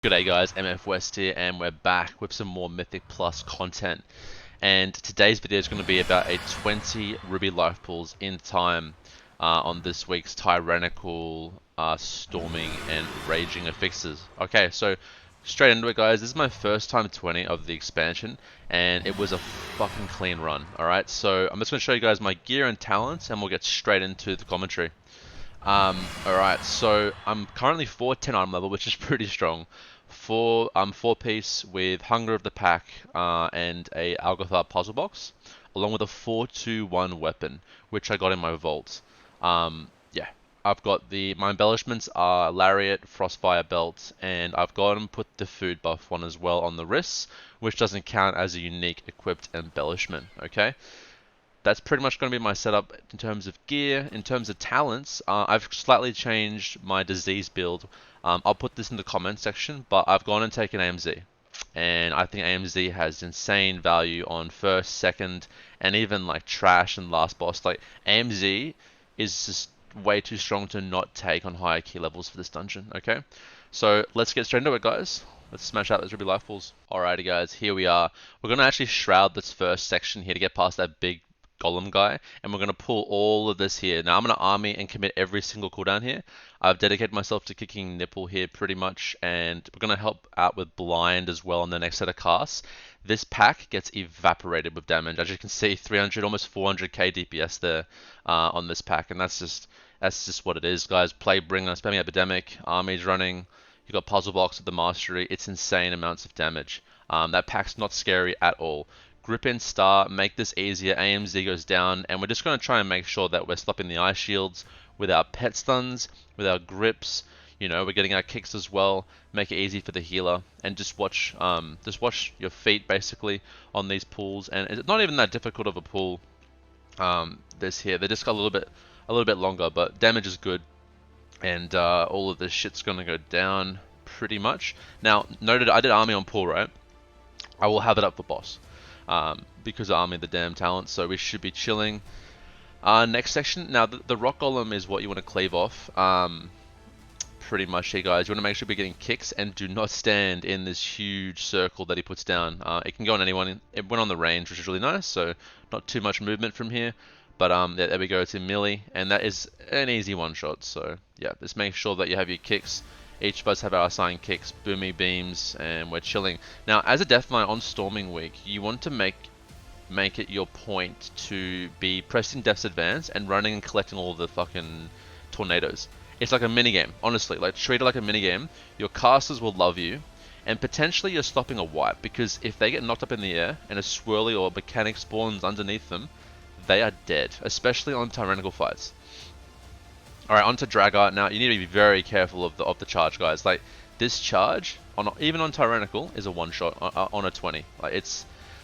G'day guys, MFWest here, and we're back with some more Mythic Plus content. And today's video is going to be about a 20 Ruby Life Pools in time on this week's Tyrannical, Storming, and Raging affixes. Okay, so straight into it guys, this is my first time 20 of the expansion, and it was a fucking clean run, alright? So I'm just going to show you guys my gear and talents, and we'll get straight into the commentary. Alright, so I'm currently 410 item level, which is pretty strong. Four piece with Hunger of the Pack and a Algothar puzzle box, along with a 421 weapon, which I got in my vault. Yeah, I've got my embellishments are Lariat, Frostfire belt, and I've got and put the food buff one as well on the wrists, which doesn't count as a unique equipped embellishment. Okay. That's pretty much going to be my setup in terms of gear. In terms of talents, I've slightly changed my disease build. I'll put this in the comments section, but I've gone and taken AMZ. And I think AMZ has insane value on first, second, and even like trash and last boss. Like AMZ is just way too strong to not take on higher key levels for this dungeon, okay? So let's get straight into it, guys. Let's smash out those Ruby Life Pools. Alrighty guys, here we are. We're going to actually shroud this first section here to get past that big golem guy, and we're going to pull all of this here. Now I'm going to army and commit every single cooldown here. I've dedicated myself to kicking nipple here pretty much, and we're going to help out with blind as well on the next set of casts. This pack gets evaporated with damage. As you can see, 300, almost 400k DPS there on this pack, and that's just what it is, guys. Plague Bringer, spamming Epidemic, armies running. You got Puzzle Box with the Mastery. It's insane amounts of damage. That pack's not scary at all. Grip in Star, make this easier, AMZ goes down, and we're just going to try and make sure that we're stopping the ice shields with our pet stuns, with our grips, you know, we're getting our kicks as well, make it easy for the healer, and just watch your feet basically on these pools, and it's not even that difficult of a pool, this here, they just got a little bit longer, but damage is good, and all of this shit's going to go down pretty much. Now, noted I did army on pool, right? I will have it up for boss. Because I army the damn talent, so we should be chilling. Next section. Now, the rock golem is what you want to cleave off. Pretty much here, guys. You want to make sure we're getting kicks and do not stand in this huge circle that he puts down. It can go on anyone. It went on the range, which is really nice, so not too much movement from here. But there we go to melee, and that is an easy one shot. So yeah, just make sure that you have your kicks. Each of us have our assigned kicks, boomy beams, and we're chilling. Now, as a Death Knight on Storming Week, you want to make it your point to be pressing Death's Advance and running and collecting all the fucking tornadoes. It's like a minigame, honestly. Like, treat it like a minigame. Your casters will love you, and potentially you're stopping a wipe, because if they get knocked up in the air and a swirly or mechanic spawns underneath them, they are dead, especially on tyrannical fights. Alright, onto Dragart. Now, you need to be very careful of the charge, guys. Like, this charge, even on Tyrannical, is a one-shot on a 20. Like,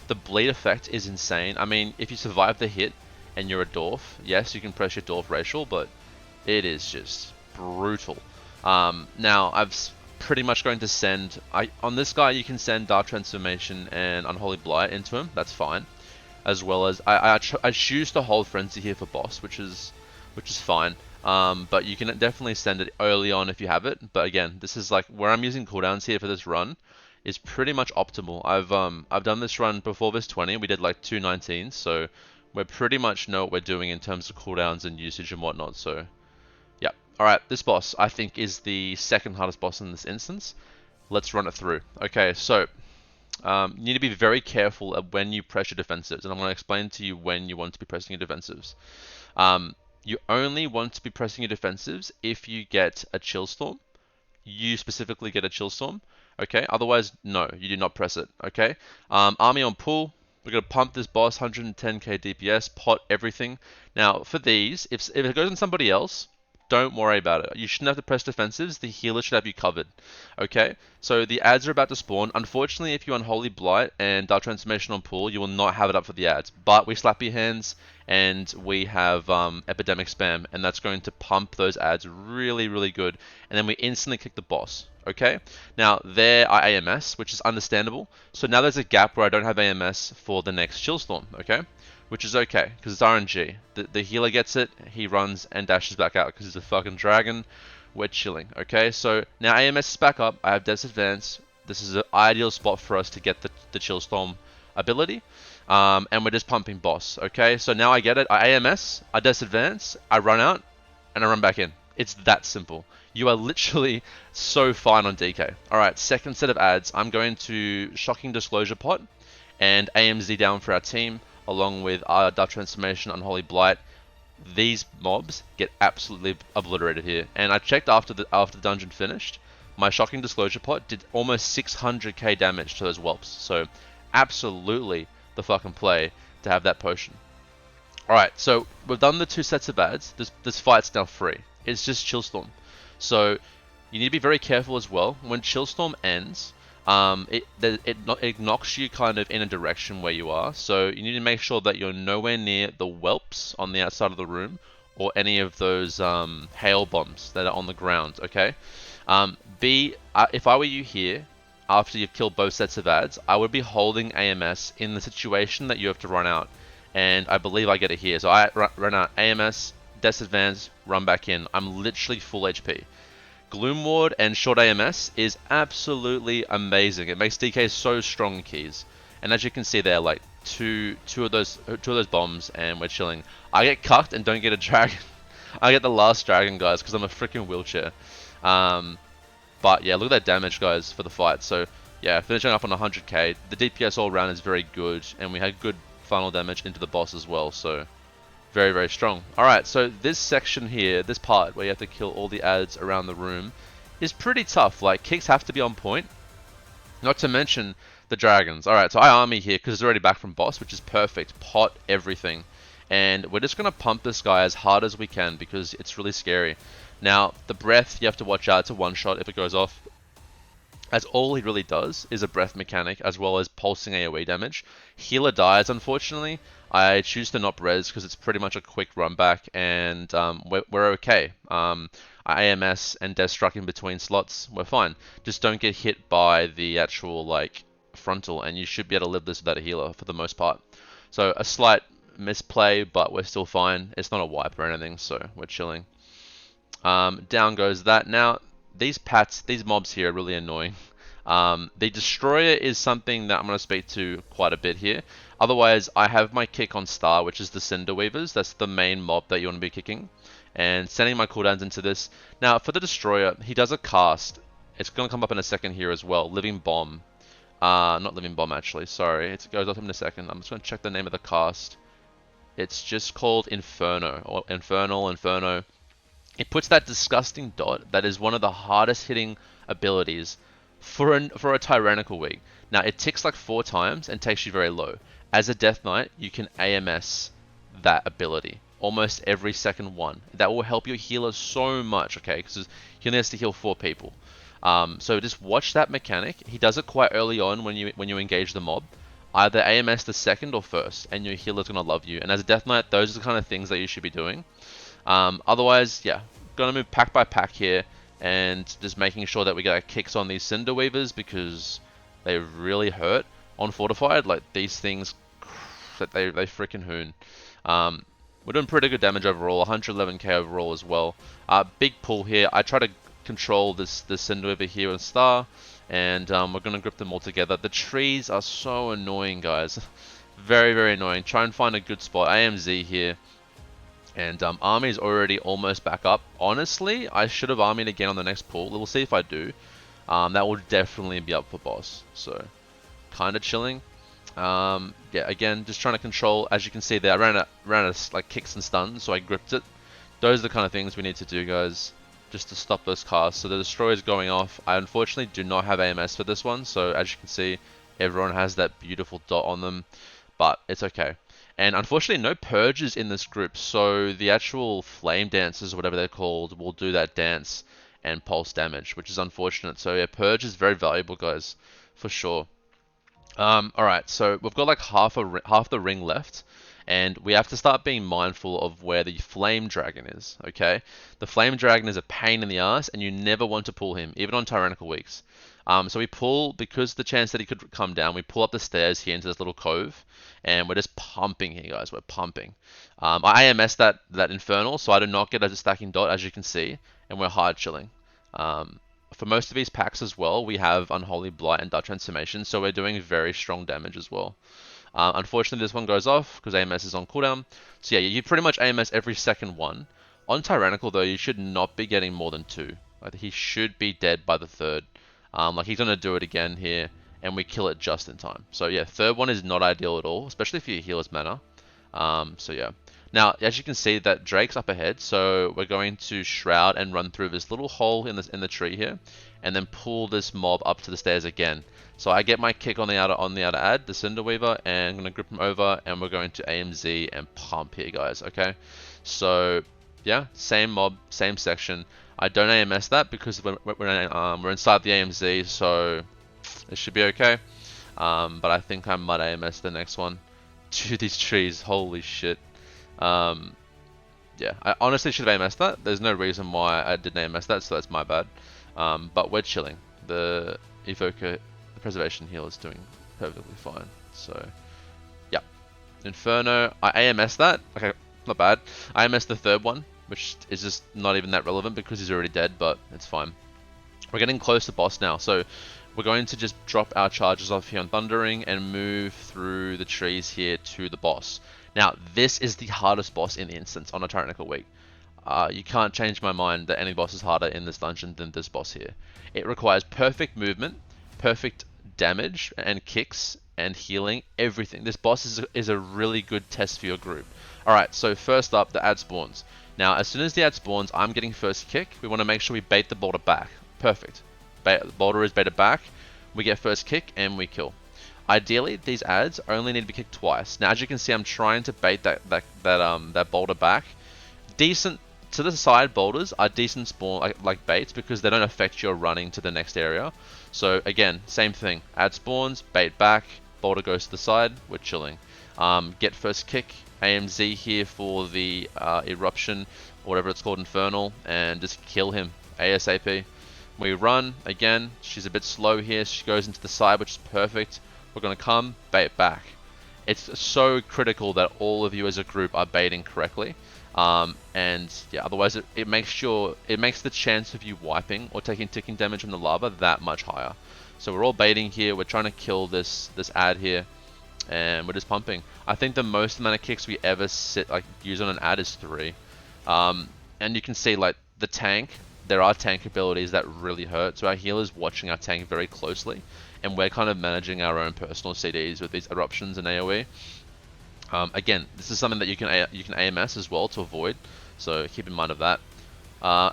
the bleed effect is insane. I mean, if you survive the hit and you're a dwarf, yes, you can press your dwarf racial, but it is just brutal. Now, pretty much going to send... on this guy, you can send Dark Transformation and Unholy Blight into him. That's fine. As well as... I choose to hold Frenzy here for boss, which is fine. But you can definitely send it early on if you have it. But again, this is like where I'm using cooldowns here for this run is pretty much optimal. I've done this run before this 20. We did like 219, so we pretty much know what we're doing in terms of cooldowns and usage and whatnot. So yeah. All right, this boss I think is the second hardest boss in this instance. Let's run it through. Okay, so you need to be very careful of when you press your defensives, and I'm going to explain to you when you want to be pressing your defensives. You only want to be pressing your defensives if you get a chill storm. You specifically get a chill storm. Okay. Otherwise, no, you do not press it. Okay. Army on pool. We're gonna pump this boss 110k DPS. Pot everything. Now for these, if it goes on somebody else, don't worry about it. You shouldn't have to press defensives. The healer should have you covered. Okay? So the ads are about to spawn. Unfortunately, if you Unholy Blight and Dark Transformation on pool, you will not have it up for the ads. But we slap your hands and we have Epidemic Spam, and that's going to pump those ads really, really good. And then we instantly kick the boss. Okay? Now, there are AMS, which is understandable. So now there's a gap where I don't have AMS for the next Chill Storm. Okay? Which is okay, because it's RNG. The healer gets it, he runs and dashes back out because he's a fucking dragon. we're chilling. Okay, so now AMS is back up. I have Des Advance. This is an ideal spot for us to get the Chill Storm ability. And we're just pumping boss. Okay, so now I get it. I AMS, I Des Advance, I run out, and I run back in. It's that simple. You are literally so fine on DK. Alright, second set of ads. I'm going to Shocking Disclosure Pot and AMZ down for our team, along with our Dark Transformation, Unholy Blight. These mobs get absolutely obliterated here. And I checked after the dungeon finished. My Shocking Disclosure Pot did almost 600k damage to those whelps. So absolutely the fucking play to have that potion. Alright, so we've done the 2 sets of ads. This fight's now free. It's just Chillstorm. So you need to be very careful as well. When Chillstorm ends, it knocks you kind of in a direction where you are. So you need to make sure that you're nowhere near the whelps on the outside of the room or any of those hail bombs that are on the ground, okay? If I were you here, after you've killed both sets of ads, I would be holding AMS in the situation that you have to run out. And I believe I get it here. So I run out AMS, Des Advance, run back in. I'm literally full HP. Gloom Ward and short AMS is absolutely amazing. It makes DK so strong in keys. And as you can see there, like two of those bombs, and we're chilling. I get cucked and don't get a dragon. I get the last dragon, guys, because I'm a freaking wheelchair. But yeah, look at that damage, guys, for the fight. So yeah, finishing up on 100k. The DPS all around is very good, and we had good final damage into the boss as well. So very, very strong. Alright, so this section here, this part where you have to kill all the ads around the room is pretty tough. Like, kicks have to be on point. Not to mention the dragons. Alright, so I army here because it's already back from boss, which is perfect. Pot everything. And we're just going to pump this guy as hard as we can because it's really scary. Now, the breath, you have to watch out. It's a one-shot if it goes off. As all he really does is a breath mechanic as well as pulsing AoE damage. Healer dies, unfortunately. I choose to not res because it's pretty much a quick run back, and we're okay. I AMS and Death Struck in between slots, we're fine. Just don't get hit by the actual like frontal, and you should be able to live this without a healer for the most part. So a slight misplay, but we're still fine. It's not a wipe or anything, so we're chilling. Down goes that. Now, these mobs here are really annoying. The Destroyer is something that I'm going to speak to quite a bit here. Otherwise, I have my kick on Star, which is the Cinder Weavers. That's the main mob that you want to be kicking. And sending my cooldowns into this. Now, for the Destroyer, he does a cast. It's going to come up in a second here as well. Living Bomb. Not Living Bomb, actually. Sorry. It goes up in a second. I'm just going to check the name of the cast. It's just called Inferno. Or Inferno. It puts that disgusting dot that is one of the hardest hitting abilities for a tyrannical week. Now, it ticks like 4 times and takes you very low. As a Death Knight, you can AMS that ability almost every second one. That will help your healer so much, okay? Because he only has to heal 4 people. So just watch that mechanic. He does it quite early on when you engage the mob. Either AMS the second or first, and your healer's gonna love you. And as a Death Knight, those are the kind of things that you should be doing. Otherwise, yeah, gonna move pack by pack here, and just making sure that we get our kicks on these Cinder Weavers because they really hurt on Fortified. Like, these things, they freaking hoon. We're doing pretty good damage overall, 111k overall as well. Big pull here. I try to control this Cinder Weaver here and Star, and we're gonna grip them all together. The trees are so annoying, guys. Very, very annoying. Try and find a good spot. AMZ here. And army's already almost back up. Honestly, I should have armied again on the next pull. We'll see if I do. That will definitely be up for boss. So, kind of chilling. Yeah, again, just trying to control. As you can see there, I ran out of like kicks and stuns, so I gripped it. Those are the kind of things we need to do, guys, just to stop those casts. So the Destroyer's going off. I unfortunately do not have AMS for this one. So as you can see, everyone has that beautiful dot on them. But it's okay. And unfortunately, no purges in this group, so the actual flame dancers, or whatever they're called, will do that dance and pulse damage, which is unfortunate. So yeah, purge is very valuable, guys, for sure. Alright, so we've got like half the ring left, And we have to start being mindful of where the Flame Dragon is, okay? The Flame Dragon is a pain in the ass, and you never want to pull him, even on Tyrannical weeks. So we pull, because the chance that he could come down, we pull up the stairs here into this little cove, and we're just pumping here, guys. We're pumping. I AMS that Infernal, so I do not get a stacking dot, as you can see, and we're hard chilling. For most of these packs as well, we have Unholy Blight and Dark Transformation, so we're doing very strong damage as well. Unfortunately, this one goes off because AMS is on cooldown. So yeah, you pretty much AMS every second one. On Tyrannical though, you should not be getting more than 2. Like, he should be dead by the third. Like, he's gonna do it again here, and we kill it just in time. So yeah, third one is not ideal at all, especially for your healer's mana. So yeah. Now, as you can see, that Drake's up ahead, so we're going to Shroud and run through this little hole in the tree here, and then pull this mob up to the stairs again. So I get my kick on the outer ad, the Cinder Weaver, and I'm gonna grip him over, and we're going to AMZ and pump here, guys. Okay, so yeah, same mob, same section. I don't AMS that because we're inside the AMZ, so it should be okay. But I think I might AMS the next one. Dude, these trees, holy shit. Yeah, I honestly should have AMS that. There's no reason why I didn't AMS that, so that's my bad. But we're chilling. The Evoker, the Preservation Heal is doing perfectly fine. So, yeah. Inferno, I AMS that. Okay, not bad. I AMS the third one, which is just not even that relevant because he's already dead, but it's fine. We're getting close to boss now, so we're going to just drop our charges off here on Thundering and move through the trees here to the boss. Now, this is the hardest boss in the instance on a Tyrannical week. You can't change my mind that any boss is harder in this dungeon than this boss here. It requires perfect movement, perfect damage and kicks and healing, everything. This boss is a really good test for your group. Alright, so first up, the ad spawns. Now, as soon as the ad spawns, I'm getting first kick. We want to make sure we bait the boulder back. Perfect. The boulder is baited back. We get first kick and we kill. Ideally, these ads only need to be kicked twice. Now, as you can see, I'm trying to bait that boulder back. Decent to the side boulders are decent spawn like baits because they don't affect your running to the next area. So again, same thing. Ad spawns, bait back, boulder goes to the side. We're chilling. Get first kick. AMZ here for the eruption, or whatever it's called, infernal, and just kill him ASAP. We run again. She's a bit slow here. She goes into the side, which is perfect. We're going to come, bait back. It's so critical that all of you as a group are baiting correctly. And yeah, otherwise it makes the chance of you wiping or taking ticking damage from the lava that much higher. So we're all baiting here. We're trying to kill this ad here, and we're just pumping. I think the most amount of kicks we ever use on an ad is 3. And you can see like the tank. There are tank abilities that really hurt. So our healer's watching our tank very closely, and we're kind of managing our own personal CDs with these eruptions and AoE. Again, this is something that you can AMS as well to avoid, so keep in mind of that.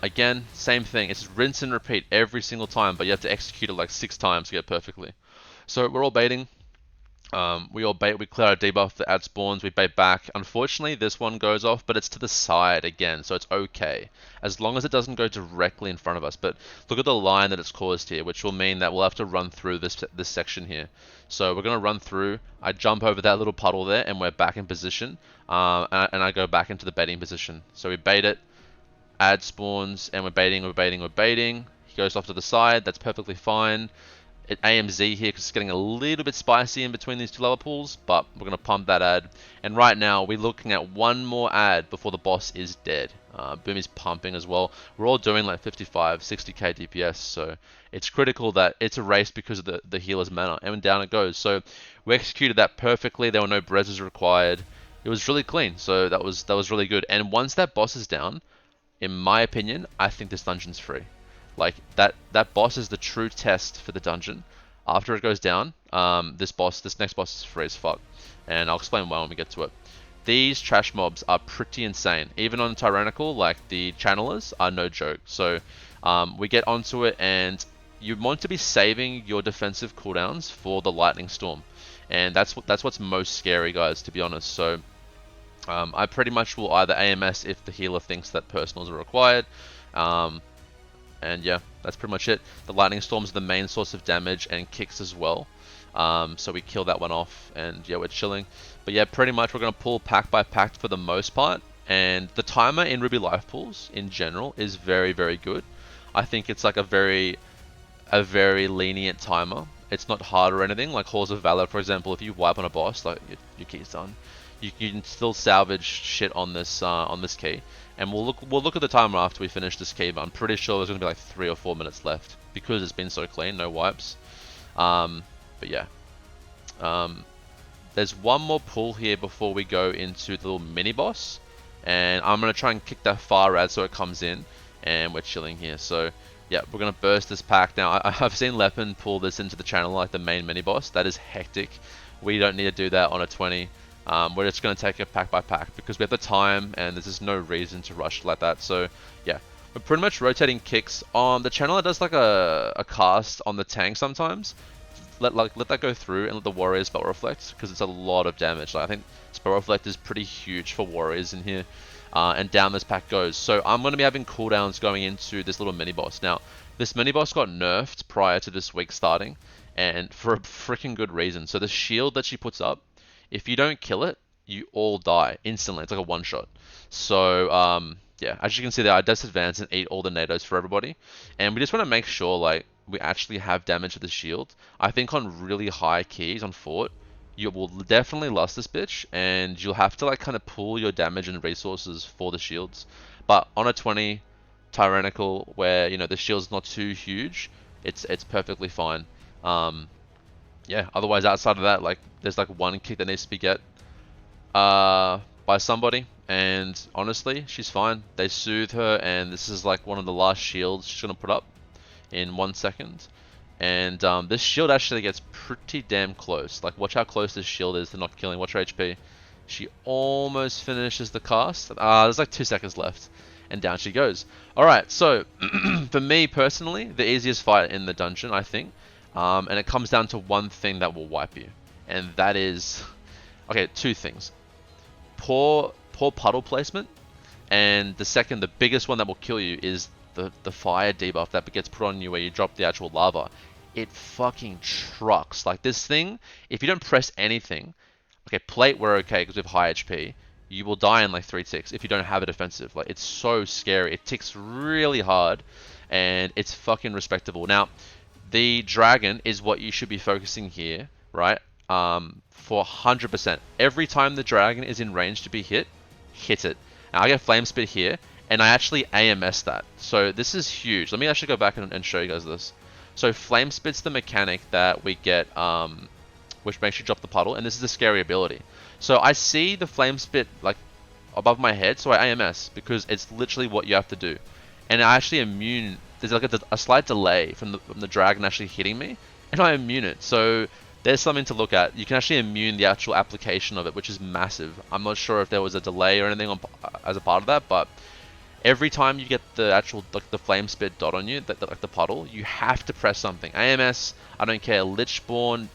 Again, same thing. It's rinse and repeat every single time, but you have to execute it like 6 times to get it perfectly. So we're all baiting. We all bait, we clear our debuff, the ad spawns, we bait back. Unfortunately, this one goes off, but it's to the side again, so it's okay. As long as it doesn't go directly in front of us. But look at the line that it's caused here, which will mean that we'll have to run through this section here. So we're going to run through, I jump over that little puddle there, and we're back in position. And I go back into the baiting position. So we bait it, ad spawns, and we're baiting. He goes off to the side, that's perfectly fine. At AMZ here because it's getting a little bit spicy in between these 2 lava pools, but we're going to pump that ad. And right now we're looking at 1 more ad before the boss is dead. Boom is pumping as well. We're all doing like 55, 60k DPS, so it's critical that it's a race because of the healer's mana, and down it goes. So we executed that perfectly. There were no brezzes required. It was really clean, so that was really good. And once that boss is down, in my opinion, I think this dungeon's free. Like, that boss is the true test for the dungeon. After it goes down, this next boss is free as fuck. And I'll explain why when we get to it. These trash mobs are pretty insane. Even on Tyrannical, like, the channelers are no joke. So, we get onto it, and you want to be saving your defensive cooldowns for the lightning storm. And that's what's most scary, guys, to be honest. So, I pretty much will either AMS if the healer thinks that personals are required. And yeah, that's pretty much it. The lightning storms are the main source of damage and kicks as well. So we kill that one off, and yeah, we're chilling. But yeah, pretty much we're gonna pull pack by pack for the most part. And the timer in Ruby Life Pools in general is very, very good. I think it's like a very lenient timer. It's not hard or anything. Like Halls of Valor, for example, if you wipe on a boss, like your key's done, you can still salvage shit on this key. And we'll look at the timer after we finish this key, but I'm pretty sure there's gonna be like 3 or 4 minutes left because it's been so clean, no wipes. But yeah, there's one more pull here before we go into the little mini boss, and I'm gonna try and kick that far rad so it comes in, and we're chilling here. So yeah, we're gonna burst this pack now. I've seen Lepin pull this into the channel like the main mini boss. That is hectic. We don't need to do that on a 20. We're just gonna take it pack by pack because we have the time, and there's just no reason to rush like that. So yeah, we're pretty much rotating kicks on the channel. It does like a cast on the tank sometimes. Let that go through and let the warriors spell reflect because it's a lot of damage. Like, I think spell reflect is pretty huge for warriors in here, and down this pack goes. So I'm going to be having cooldowns going into this little mini boss. Now this mini boss got nerfed prior to this week starting, and for a freaking good reason. So the shield that she puts up, if you don't kill it, you all die instantly. It's like a one shot. So yeah, as you can see there, I disadvance and eat all the NATOs for everybody, and we just want to make sure like we actually have damage to the shield. I think on really high keys on fort, you will definitely lust this bitch, and you'll have to like kind of pull your damage and resources for the shields. But on a 20 tyrannical, where you know the shield's not too huge, it's perfectly fine. Yeah. Otherwise, outside of that, like there's like one kick that needs to be get by somebody, and honestly, she's fine. They soothe her, and this is like one of the last shields she's gonna put up in 1 second. And this shield actually gets pretty damn close. Like, watch how close this shield is to not killing. Watch her HP. She almost finishes the cast. There's like 2 seconds left, and down she goes. Alright, so for me personally, the easiest fight in the dungeon, I think, and it comes down to one thing that will wipe you, and that is, okay, 2 things. Poor puddle placement, and the second, the biggest one that will kill you is the fire debuff that gets put on you where you drop the actual lava. It fucking trucks. Like this thing, if you don't press anything, okay, plate we're okay because we have high HP. You will die in like 3 ticks if you don't have a defensive. Like it's so scary. It ticks really hard, and it's fucking respectable. Now, the dragon is what you should be focusing here, right? For 100%. Every time the dragon is in range to be hit it. Now I get flame spit here, and I actually AMS that. So this is huge. Let me actually go back and show you guys this. So flame spit's the mechanic that we get, which makes you drop the puddle, and this is a scary ability. So I see the flame spit like above my head, so I AMS because it's literally what you have to do. And I actually immune. There's like a slight delay from the dragon actually hitting me, and I immune it. So there's something to look at. You can actually immune the actual application of it, which is massive. I'm not sure if there was a delay or anything as a part of that, but every time you get the actual like the flame spit dot on you, like the puddle, you have to press something. AMS, I don't care, Lichborn,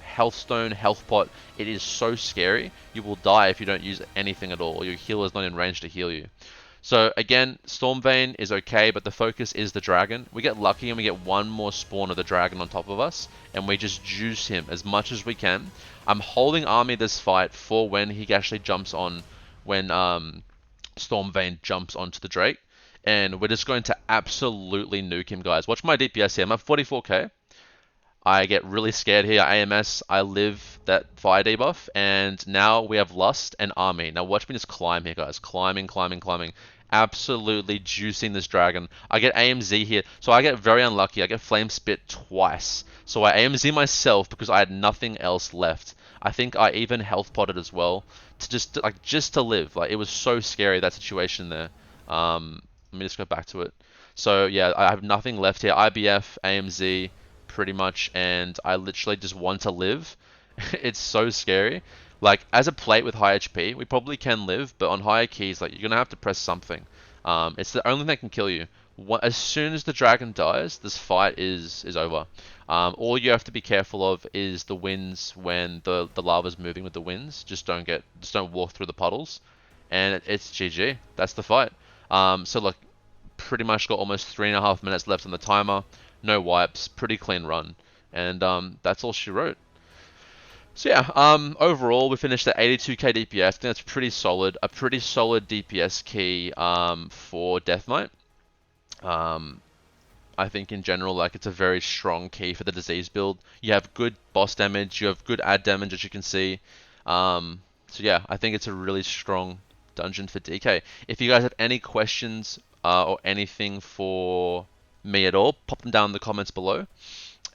Healthstone, Health Pot, it is so scary. You will die if you don't use anything at all, or your healer is not in range to heal you. So again, Stormvein is okay, but the focus is the dragon. We get lucky and we get one more spawn of the dragon on top of us, and we just juice him as much as we can. I'm holding army this fight for when he actually jumps on, when Stormvein jumps onto the Drake, and we're just going to absolutely nuke him, guys. Watch my DPS here. I'm at 44k. I get really scared here. AMS, I live that fire debuff, and now we have Lust and Army. Now watch me just climb here, guys. Climbing, climbing, climbing. Absolutely juicing this dragon. I get AMZ here, so I get very unlucky. I get Flame Spit twice. So I AMZ myself because I had nothing else left. I think I even health potted as well to just to live. Like it was so scary, that situation there. Let me just go back to it. So yeah, I have nothing left here. IBF, AMZ, pretty much, and I literally just want to live. It's so scary. Like as a plate with high HP, we probably can live, but on higher keys, like you're gonna have to press something. It's the only thing that can kill you. As soon as the dragon dies, this fight is over. All you have to be careful of is the winds when the lava's moving with the winds. Just don't walk through the puddles, and it's GG. That's the fight. So look, pretty much got almost 3.5 minutes left on the timer. No wipes, pretty clean run, and that's all she wrote. So yeah, overall we finished at 82k DPS. I think that's pretty solid. A pretty solid DPS key for Death Knight. Um, I think in general, like it's a very strong key for the disease build. You have good boss damage, you have good add damage as you can see. So yeah, I think it's a really strong dungeon for DK. If you guys have any questions or anything for me at all, pop them down in the comments below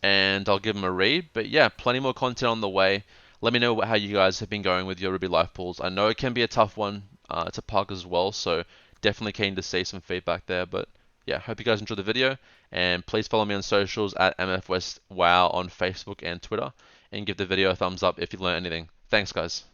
and I'll give them a read. But yeah, plenty more content on the way. Let me know how you guys have been going with your Ruby Life Pools. I know it can be a tough one to pug as well, so definitely keen to see some feedback there. But yeah, hope you guys enjoyed the video, and please follow me on socials at MFWest WoW on Facebook and Twitter, and give the video a thumbs up if you learned anything. Thanks, guys.